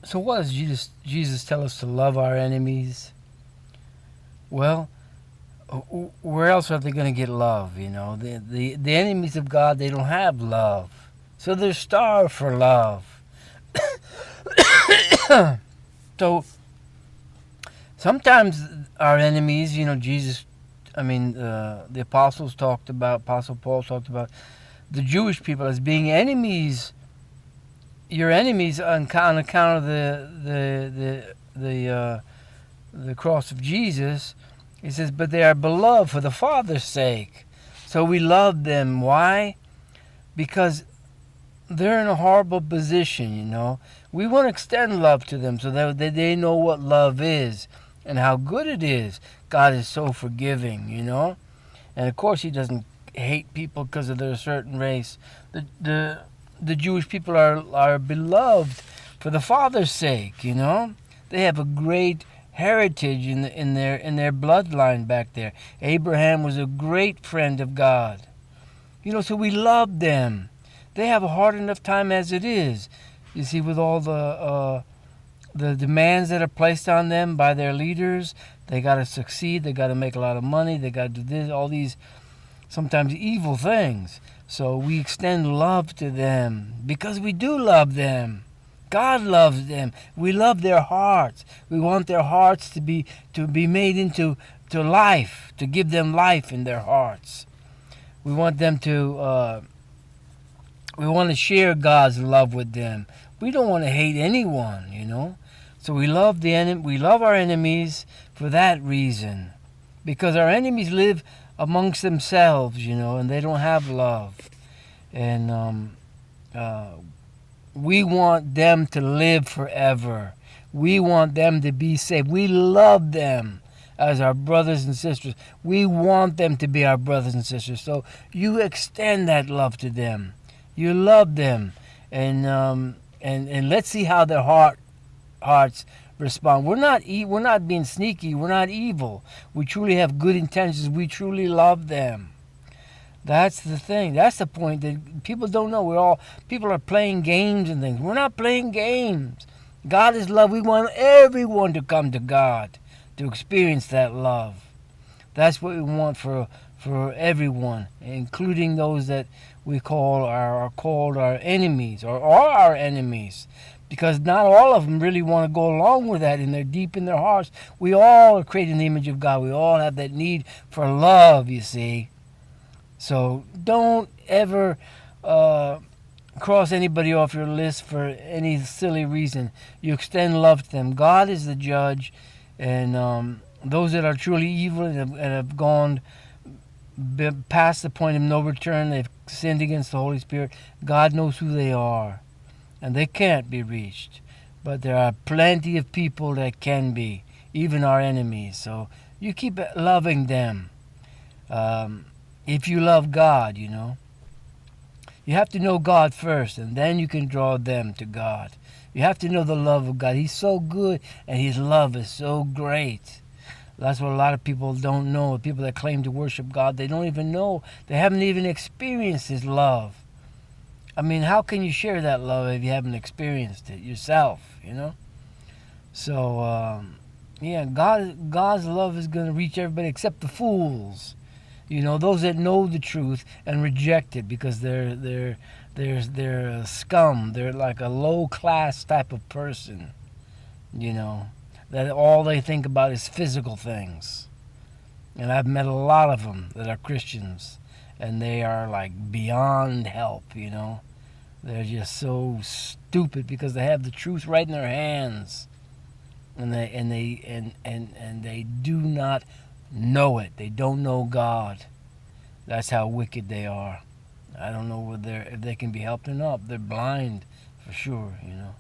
So what does Jesus tell us to love our enemies? Well, where else are they going to get love? You know, the enemies of God, they don't have love, so they're starved for love. So sometimes our enemies, you know, the apostles talked about, Apostle Paul talked about the Jewish people as being enemies. Your enemies on account of the cross of Jesus. He says, but they are beloved for the Father's sake. So we love them. Why? Because they're in a horrible position, you know. We want to extend love to them so that they know what love is and how good it is. God is so forgiving, you know. And of course, He doesn't hate people because of their certain race. The Jewish people are beloved for the Father's sake, you know. They have a great heritage in their bloodline back there. Abraham was a great friend of God. You know, so we love them. They have a hard enough time as it is. You see, with all the demands that are placed on them by their leaders, they got to succeed. They got to make a lot of money. They got to do this, all these sometimes evil things. So we extend love to them because we do love them. God loves them. We love their hearts. We want their hearts to be made into life, to give them life in their hearts. We want them to. We want to share God's love with them. We don't want to hate anyone, you know. So we love we love our enemies for that reason, because our enemies live amongst themselves, you know, and they don't have love, and we want them to live forever. We want them to be saved. We love them as our brothers and sisters. We want them to be our brothers and sisters. So you extend that love to them. You love them, and let's see how their hearts respond. We're not being sneaky. We're not evil. We truly have good intentions. We truly love them. That's the thing. That's the point that people don't know. People are playing games and things. We're not playing games. God is love. We want everyone to come to God, to experience that love. That's what we want for everyone, including those that we are called our enemies or are our enemies, because not all of them really want to go along with that, and they're deep in their hearts. We all are created in the image of God. We all have that need for love, you see. So don't ever cross anybody off your list for any silly reason. You extend love to them. God is the judge, and those that are truly evil and have gone past the point of no return, they've sinned against the Holy Spirit, God knows who they are, and they can't be reached. But there are plenty of people that can be, even our enemies. So you keep loving them. If you love God, you know. You have to know God first, and then you can draw them to God. You have to know the love of God. He's so good, and His love is so great. That's what a lot of people don't know. People that claim to worship God, they don't even know. They haven't even experienced His love. I mean, how can you share that love if you haven't experienced it yourself, you know? So, God's love is going to reach everybody except the fools. You know, those that know the truth and reject it because they're scum. They're like a low-class type of person, you know, that all they think about is physical things. And I've met a lot of them that are Christians, and they are like beyond help, you know. They're just so stupid because they have the truth right in their hands, and they do not know it. They don't know God. That's how wicked they are. I don't know if they can be helped or not. They're blind for sure, you know.